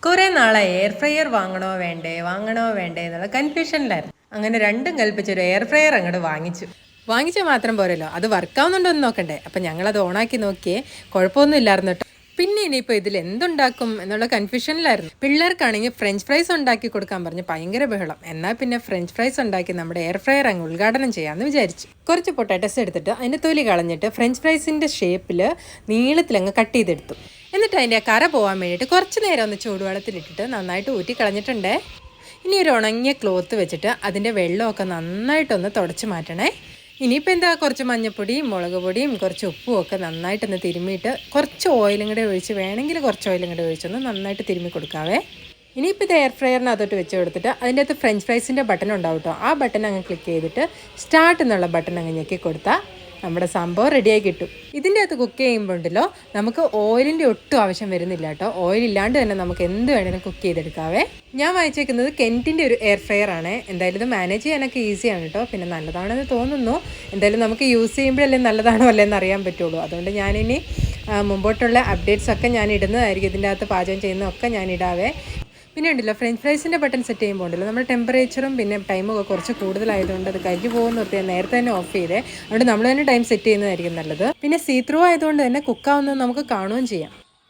കുറേ നാളെ air fryer വാങ്ങണോ വേണ്ടേ എന്നുള്ള കൺഫ്യൂഷനിലായിരുന്നു. അങ്ങനെ രണ്ടും കൽപ്പിച്ചൊരു എയർ ഫ്രയർ അങ്ങോട്ട് വാങ്ങിച്ചു മാത്രം പോരല്ലോ, അത് വർക്കാവുന്നുണ്ടോ എന്ന് നോക്കണ്ടേ. അപ്പം ഞങ്ങളത് ഓണാക്കി നോക്കിയേ, കുഴപ്പമൊന്നും ഇല്ലായിരുന്നു കേട്ടോ. പിന്നെ ഇനിയിപ്പോൾ ഇതിൽ എന്തുണ്ടാക്കും എന്നുള്ള കൺഫ്യൂഷനിലായിരുന്നു. പിള്ളേർക്കാണെങ്കിൽ ഫ്രഞ്ച് ഫ്രൈസ് ഉണ്ടാക്കി കൊടുക്കാൻ പറഞ്ഞ് ഭയങ്കര ബഹളം. എന്നാൽ പിന്നെ ഫ്രഞ്ച് ഫ്രൈസ് ഉണ്ടാക്കി നമ്മുടെ എയർ ഫ്രയർ അങ്ങ് ഉദ്ഘാടനം ചെയ്യാമെന്ന് വിചാരിച്ചു. കുറച്ച് പൊട്ടാറ്റോസ് എടുത്തിട്ട് അതിൻ്റെ തൊലി കളഞ്ഞിട്ട് ഫ്രഞ്ച് ഫ്രൈസിൻ്റെ ഷേപ്പിൽ നീളത്തിലങ്ങ് കട്ട് ചെയ്തെടുത്തു. എന്നിട്ട് അതിൻ്റെ കറ പോകാൻ വേണ്ടിയിട്ട് കുറച്ച് നേരം ഒന്ന് ചൂടുവെള്ളത്തിലിട്ടിട്ട് നന്നായിട്ട് ഊറ്റി കളഞ്ഞിട്ടുണ്ടേ. ഇനി ഒരു ഉണങ്ങിയ ക്ലോത്ത് വെച്ചിട്ട് അതിൻ്റെ വെള്ളമൊക്കെ നന്നായിട്ടൊന്ന് തുടച്ച് മാറ്റണേ. ഇനിയിപ്പോൾ എന്താ, കുറച്ച് മഞ്ഞൾപ്പൊടിയും മുളക് പൊടിയും കുറച്ച് ഉപ്പും ഒക്കെ നന്നായിട്ടൊന്ന് തിരുമ്മിയിട്ട് കുറച്ച് ഓയിലും കൂടെ ഒഴിച്ച്, വേണമെങ്കിൽ കുറച്ച് ഓയിലും കൂടെ ഒഴിച്ചൊന്ന് നന്നായിട്ട് തിരുമ്മി കൊടുക്കാവേ. ഇനിയിപ്പോൾ ഇത് എയർ ഫ്രയറിനകത്തോട്ട് വെച്ച് കൊടുത്തിട്ട് അതിൻ്റെ അകത്ത് ഫ്രഞ്ച് ഫ്രൈസിൻ്റെ ബട്ടൺ ഉണ്ടാവും കേട്ടോ. ആ ബട്ടൺ അങ്ങ് ക്ലിക്ക് ചെയ്തിട്ട് സ്റ്റാർട്ട് എന്നുള്ള ബട്ടൺ അങ്ങ് ഞെക്കി കൊടുത്താൽ നമ്മുടെ സംഭവം റെഡിയായി കിട്ടും. ഇതിൻ്റെ അകത്ത് കുക്ക് ചെയ്യുമ്പോൾ ഉണ്ടല്ലോ, നമുക്ക് ഓയിലിൻ്റെ ഒട്ടും ആവശ്യം വരുന്നില്ല കേട്ടോ. ഓയിൽ ഇല്ലാണ്ട് തന്നെ നമുക്ക് എന്ത് വേണമെങ്കിലും കുക്ക് ചെയ്തെടുക്കാവേ. ഞാൻ വാങ്ങിച്ചേക്കുന്നത് കെൻറ്റിൻ്റെ ഒരു എയർ ഫ്രയർ ആണ്. എന്തായാലും ഇത് മാനേജ് ചെയ്യാനൊക്കെ ഈസിയാണ് കേട്ടോ. പിന്നെ നല്ലതാണെന്ന് തോന്നുന്നു. എന്തായാലും നമുക്ക് യൂസ് ചെയ്യുമ്പോഴല്ലേ നല്ലതാണോ അല്ലേന്ന് അറിയാൻ പറ്റുള്ളൂ. അതുകൊണ്ട് ഞാനിനി മുമ്പോട്ടുള്ള അപ്ഡേറ്റ്സൊക്കെ ഞാൻ ഇടുന്നതായിരിക്കും. ഇതിൻ്റെ അകത്ത് പാചകം ചെയ്യുന്നതൊക്കെ ഞാൻ ഇടാവേ. പിന്നെ ഉണ്ടല്ലോ, ഫ്രഞ്ച് ഫ്രൈസിൻ്റെ ബട്ടൺ സെറ്റ് ചെയ്യുമ്പോൾ ഉണ്ടല്ലോ, നമ്മുടെ ടെമ്പറേച്ചറും പിന്നെ ടൈമും ഒക്കെ കുറച്ച് കൂടുതലായതുകൊണ്ട് അത് കരിഞ്ഞു പോകുന്ന നിർത്തി നേരത്തെ തന്നെ ഓഫ് ചെയ്തേ. അതുകൊണ്ട് നമ്മൾ തന്നെ ടൈം സെറ്റ് ചെയ്യുന്നതായിരിക്കും നല്ലത്. പിന്നെ സീ ത്രൂ ആയതുകൊണ്ട് തന്നെ കുക്കാവുന്നത് നമുക്ക് കാണുകയും ചെയ്യാം.